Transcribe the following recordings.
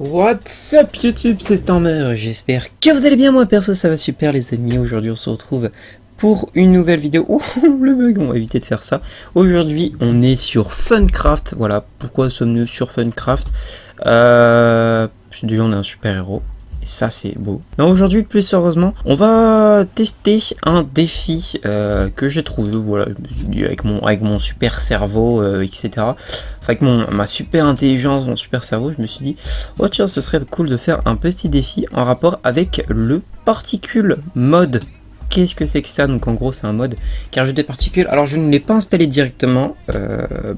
What's up YouTube, c'est Stormer, j'espère que vous allez bien, moi perso ça va super les amis. Aujourd'hui on se retrouve pour une nouvelle vidéo. Oh le bug, on va éviter de faire ça. Aujourd'hui on est sur Funcraft, voilà, pourquoi sommes-nous sur Funcraft déjà on est un super héros. Et ça c'est beau. Non, aujourd'hui plus sérieusement, on va tester un défi que j'ai trouvé, voilà, avec mon super cerveau, etc. Enfin, avec ma super intelligence, mon super cerveau, je me suis dit, oh tiens, ce serait cool de faire un petit défi en rapport avec le particule mode. Qu'est-ce que c'est que ça? Donc en gros c'est un mode qui rajoute des particules. Alors je ne l'ai pas installé directement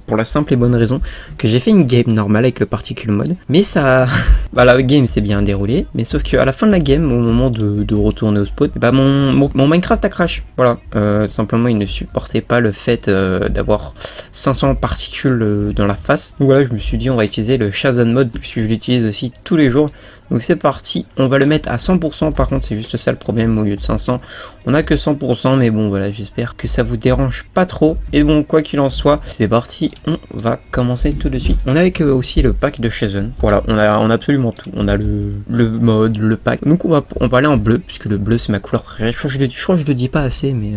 pour la simple et bonne raison que j'ai fait une game normale avec le particule mode. Mais ça... bah la game s'est bien déroulée. Mais sauf qu'à la fin de la game, au moment de retourner au spawn, bah mon Minecraft a crash. Voilà, tout simplement il ne supportait pas le fait d'avoir 500 particules dans la face. Donc voilà, je me suis dit on va utiliser le Shazam mode puisque je l'utilise aussi tous les jours. Donc c'est parti, on va le mettre à 100%, par contre c'est juste ça le problème, au lieu de 500, on a que 100%, mais bon voilà, j'espère que ça vous dérange pas trop. Et bon, quoi qu'il en soit, c'est parti, on va commencer tout de suite. On a avec aussi le pack de Shazam, voilà, on a absolument tout, on a le mode, le pack, donc on va aller en bleu, puisque le bleu c'est ma couleur préférée, je crois que je le dis pas assez, mais...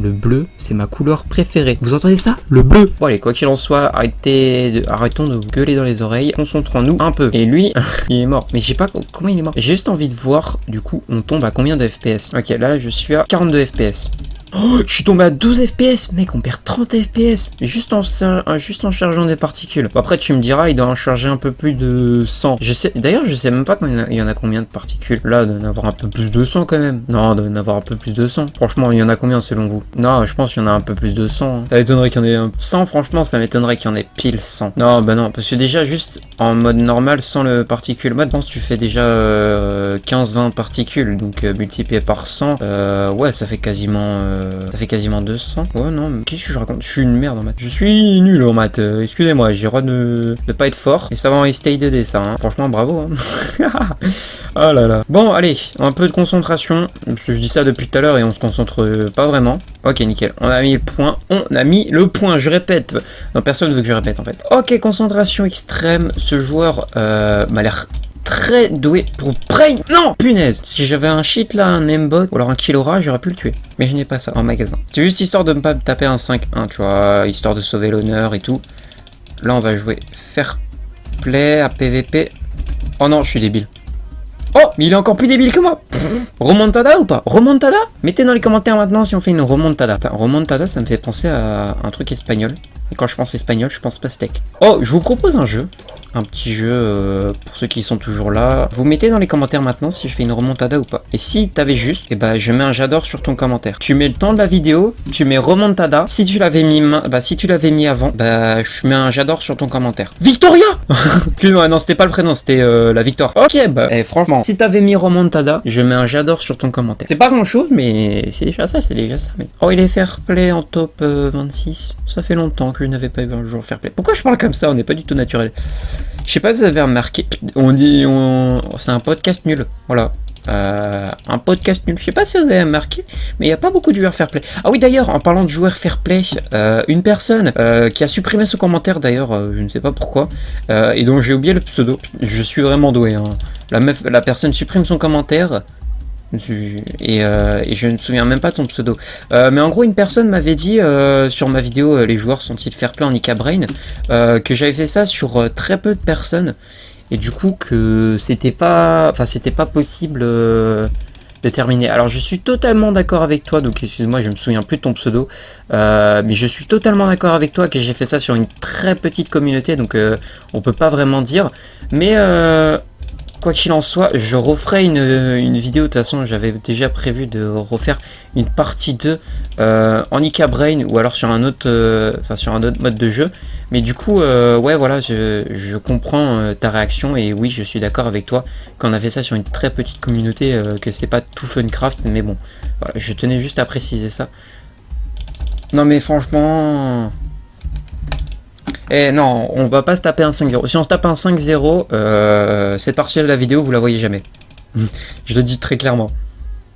le bleu, c'est ma couleur préférée. Vous entendez ça? Le bleu. Bon allez, quoi qu'il en soit, arrêtons de vous gueuler dans les oreilles. Concentrons-nous un peu. Et lui, il est mort. Mais je sais pas comment il est mort. J'ai juste envie de voir, du coup, on tombe à combien de FPS? Ok, là, je suis à 42 FPS. Oh, je suis tombé à 12 FPS, mec, on perd 30 FPS juste en chargeant des particules. Bon, après tu me diras, il doit en charger un peu plus de 100. D'ailleurs je sais même pas il y en a combien de particules. Là, il doit en avoir un peu plus de 100 quand même. Non, il doit en avoir un peu plus de 100. Franchement, il y en a combien selon vous? Non, je pense qu'il y en a un peu plus de 100. Hein. Ça m'étonnerait qu'il y en ait 100, franchement, ça m'étonnerait qu'il y en ait pile 100. Non, bah non, parce que déjà juste en mode normal, sans le particule mode, je pense que tu fais déjà 15-20 particules, donc multiplié par 100, ouais, ça fait quasiment 200. Ouais, non, mais qu'est-ce que je raconte? Je suis une merde en maths. Je suis nul en maths. Excusez-moi, j'ai le droit de pas être fort. Et ça va en stay 2D, ça. Hein. Franchement, bravo. Hein. Oh là là. Bon, allez, un peu de concentration. Parce que je dis ça depuis tout à l'heure et on se concentre pas vraiment. Ok, nickel. On a mis le point. Je répète. Non, personne ne veut que je répète en fait. Ok, concentration extrême. Ce joueur m'a l'air très doué pour brain. Non, punaise, si j'avais un cheat là, un aimbot ou alors un Killora, j'aurais pu le tuer. Mais je n'ai pas ça en magasin. C'est juste histoire de ne pas me taper un 5-1, tu vois, histoire de sauver l'honneur et tout. Là, on va jouer fair play à PVP. Oh non, je suis débile. Oh, mais il est encore plus débile que moi. Remontada ou pas? Remontada? Mettez dans les commentaires maintenant si on fait une remontada. Enfin, remontada, ça me fait penser à un truc espagnol. Et quand je pense espagnol, je pense pastèque. Oh, je vous propose un jeu. Un petit jeu pour ceux qui sont toujours là. Vous mettez dans les commentaires maintenant si je fais une remontada ou pas. Et si t'avais juste, et bah je mets un j'adore sur ton commentaire. Tu mets le temps de la vidéo, tu mets remontada. Si tu l'avais mis avant, bah je mets un j'adore sur ton commentaire. Victoria. Non, c'était pas le prénom, c'était la victoire. Ok, bah franchement, si t'avais mis remontada, je mets un j'adore sur ton commentaire. C'est pas grand chose, mais c'est déjà ça, Mais... Oh, il est fair play en top 26. Ça fait longtemps que je n'avais pas eu un jour fair play. Pourquoi je parle comme ça? On n'est pas du tout naturel. Je sais pas si vous avez remarqué, c'est un podcast nul, voilà, un podcast nul, je sais pas si vous avez remarqué, mais il n'y a pas beaucoup de joueurs fair play. Ah oui d'ailleurs, en parlant de joueurs fair play, une personne qui a supprimé ce commentaire d'ailleurs, je ne sais pas pourquoi, et dont j'ai oublié le pseudo, je suis vraiment doué, hein. La personne supprime son commentaire, et je ne me souviens même pas de son pseudo. Mais en gros, une personne m'avait dit sur ma vidéo les joueurs sont-ils fair play en Ika Brain que j'avais fait ça sur très peu de personnes et du coup que c'était pas possible de terminer. Alors je suis totalement d'accord avec toi, donc excuse-moi, je me souviens plus de ton pseudo, mais je suis totalement d'accord avec toi que j'ai fait ça sur une très petite communauté, donc on peut pas vraiment dire, mais quoi qu'il en soit, je referai une vidéo. De toute façon, j'avais déjà prévu de refaire une partie 2 en Ika Brain ou alors sur un autre mode de jeu. Mais du coup, ouais, voilà, je comprends ta réaction et oui, je suis d'accord avec toi qu'on a fait ça sur une très petite communauté, que c'est pas tout Funcraft, mais bon, voilà, je tenais juste à préciser ça. Non mais franchement... Eh non, on va pas se taper un 5-0. Si on se tape un 5-0, cette partie de la vidéo, vous la voyez jamais. Je le dis très clairement.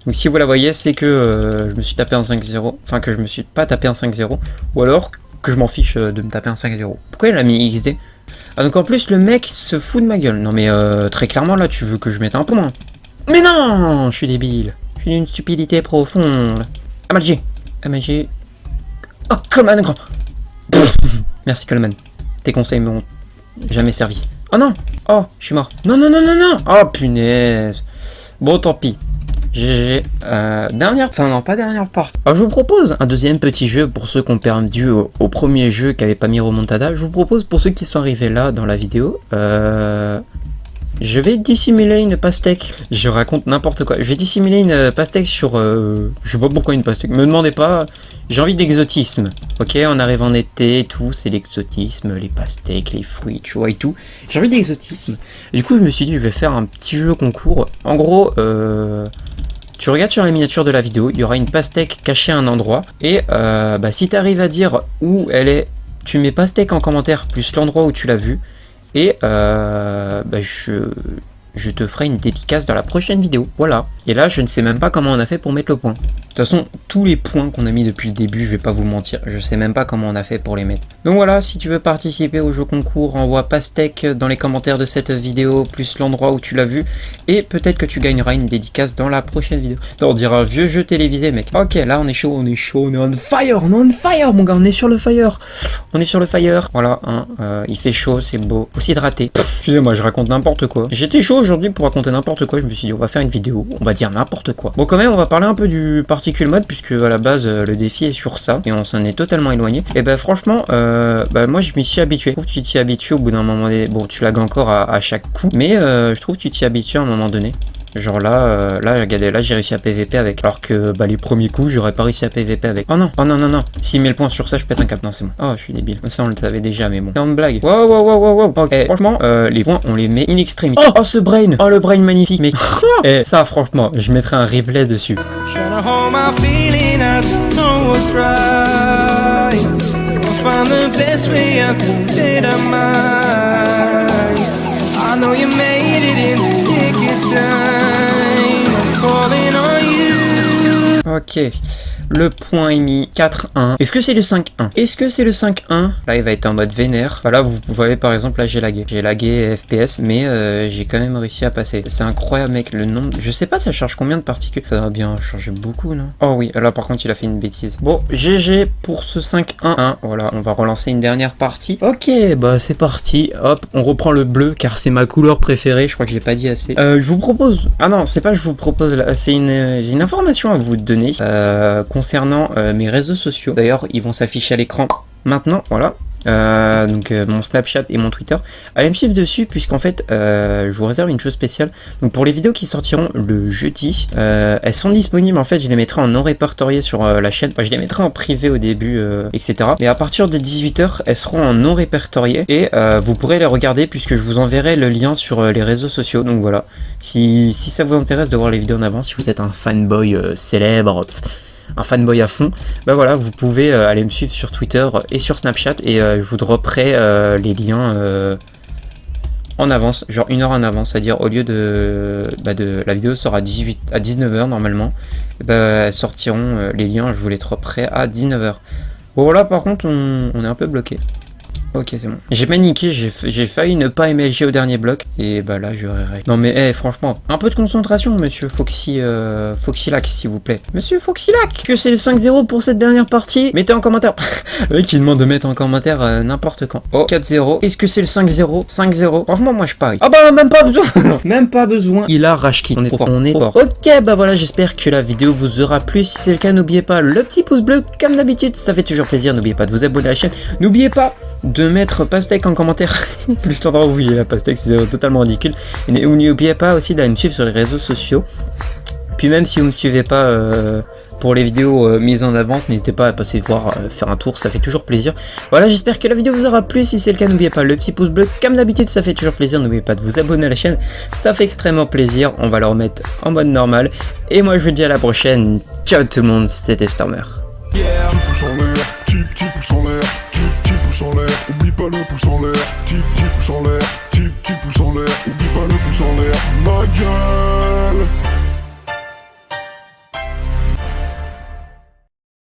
Donc si vous la voyez, c'est que je me suis tapé un 5-0. Enfin, que je me suis pas tapé un 5-0. Ou alors que je m'en fiche de me taper un 5-0. Pourquoi il a mis XD? Ah donc en plus le mec se fout de ma gueule. Non mais très clairement là tu veux que je mette un point. Mais non, je suis débile. Je suis d'une stupidité profonde. AMG. AMG. Oh Coleman grand. Merci Coleman. Tes conseils m'ont jamais servi. Oh non. Oh je suis mort. Non non non non non. Oh punaise. Bon tant pis. GG. Enfin non, pas dernière part. Alors je vous propose un deuxième petit jeu pour ceux qui ont perdu au premier jeu qui avait pas mis remontada. Je vous propose pour ceux qui sont arrivés là dans la vidéo. Je vais dissimuler une pastèque. Je raconte n'importe quoi. Je vais dissimuler une pastèque sur... je sais pas pourquoi une pastèque. Me demandez pas. J'ai envie d'exotisme. Ok, on arrive en été et tout. C'est l'exotisme, les pastèques, les fruits, tu vois et tout. J'ai envie d'exotisme. Du coup, je me suis dit, je vais faire un petit jeu concours. En gros, tu regardes sur la miniature de la vidéo. Il y aura une pastèque cachée à un endroit. Et si tu arrives à dire où elle est, tu mets pastèque en commentaire plus l'endroit où tu l'as vue. Et je te ferai une dédicace dans la prochaine vidéo. Voilà. Et là, je ne sais même pas comment on a fait pour mettre le point. De toute façon, tous les points qu'on a mis depuis le début, je vais pas vous mentir, je sais même pas comment on a fait pour les mettre. Donc voilà, si tu veux participer au jeu concours, envoie pastèque dans les commentaires de cette vidéo, plus l'endroit où tu l'as vu, et peut-être que tu gagneras une dédicace dans la prochaine vidéo. On dirait un vieux jeu télévisé, mec. Ok, là on est chaud, on est on est on fire, mon gars, on est sur le fire. On est sur le fire. Voilà, hein, il fait chaud, c'est beau. Faut s'hydrater. Excusez-moi, je raconte n'importe quoi. J'étais chaud aujourd'hui pour raconter n'importe quoi, je me suis dit on va faire une vidéo, on va dire n'importe quoi. Bon quand même, on va parler un peu du Particle Mode, puisque à la base le défi est sur ça, et on s'en est totalement éloigné. Et ben franchement, moi je m'y suis habitué. Je trouve que tu t'y habitues au bout d'un moment donné. Bon, tu lags encore à chaque coup, mais je trouve que tu t'y habitues à un moment donné. Genre là, regardez, là j'ai réussi à PVP avec, alors que les premiers coups j'aurais pas réussi à PVP avec. Oh non, oh non, non, non. S'il met le point sur ça, je pète un cap. Non, c'est bon. Oh, je suis débile. Ça on le savait déjà, mais bon. C'est une blague. Wow, wow, wow, wow, wow. Ok, franchement, les points on les met in extremis. Oh, ce brain. Oh, le brain magnifique, mec. Et ça, franchement, je mettrai un replay dessus. Ok, le point est mis 4-1. Est-ce que c'est le 5-1? Est-ce que c'est le 5-1? Là, il va être en mode vénère. Là, vous voyez par exemple, là, j'ai lagué. J'ai lagué FPS, mais j'ai quand même réussi à passer. C'est incroyable, mec, le nombre... Je sais pas, ça charge combien de particules? Ça va bien changer beaucoup, non? Oh oui, là, par contre, il a fait une bêtise. Bon, GG pour ce 5-1-1. Voilà, on va relancer une dernière partie. Ok, bah, c'est parti. Hop, on reprend le bleu, car c'est ma couleur préférée. Je crois que je l'ai pas dit assez. Je vous propose... Ah non, c'est pas je vous propose, là. C'est j'ai une information à vous donner. Concernant mes réseaux sociaux. D'ailleurs, ils vont s'afficher à l'écran maintenant, voilà. Donc mon Snapchat et mon Twitter. Allez me suivre dessus, puisqu'en fait je vous réserve une chose spéciale. Donc pour les vidéos qui sortiront le jeudi, elles sont disponibles. En fait, je les mettrai en non répertorié sur la chaîne. Enfin, je les mettrai en privé au début, etc. Mais à partir de 18h, elles seront en non répertorié et vous pourrez les regarder, puisque je vous enverrai le lien sur les réseaux sociaux. Donc voilà, si ça vous intéresse de voir les vidéos en avance, si vous êtes un fanboy célèbre, un fanboy à fond, bah voilà, vous pouvez aller me suivre sur Twitter et sur Snapchat, et je vous dropperai les liens en avance, genre 1 heure en avance, c'est-à-dire au lieu de la vidéo sera à 19h normalement, et elles sortiront les liens, je vous les dropperai à 19h. Bon là par contre on est un peu bloqué. Ok, c'est bon. J'ai paniqué, j'ai failli ne pas MLG au dernier bloc. Et bah là, je rêverais. Non mais, franchement, un peu de concentration, monsieur Foxylac, s'il vous plaît. Monsieur Foxylac, que c'est le 5-0 pour cette dernière partie? Mettez en commentaire. Le mec qui demande de mettre en commentaire n'importe quand. Oh, 4-0. Est-ce que c'est le 5-0? 5-0. Franchement, moi, je parie. Ah bah, même pas besoin. Même pas besoin. Il a rage-kit. On est trop fort. On est fort. Ok, bah voilà, j'espère que la vidéo vous aura plu. Si c'est le cas, n'oubliez pas le petit pouce bleu, comme d'habitude. Ça fait toujours plaisir. N'oubliez pas de vous abonner à la chaîne. N'oubliez pas de mettre pastèque en commentaire plus l'endroit où il y a la pastèque, c'est totalement ridicule. Et n'oubliez pas aussi d'aller me suivre sur les réseaux sociaux. Puis même si vous ne me suivez pas pour les vidéos mises en avance, n'hésitez pas à passer voir, faire un tour, ça fait toujours plaisir. Voilà, j'espère que la vidéo vous aura plu. Si c'est le cas, n'oubliez pas le petit pouce bleu, comme d'habitude, ça fait toujours plaisir. N'oubliez pas de vous abonner à la chaîne, ça fait extrêmement plaisir. On va le remettre en mode normal. Et moi je vous dis à la prochaine. Ciao tout le monde, c'était Stormer. Yeah. Pouce en l'air, petit pouce en l'air, petit pouce en l'air, oublie pas le pouce en l'air, petit pouce en l'air, petit pouce en l'air, oublie pas le pouce en l'air, ma gueule.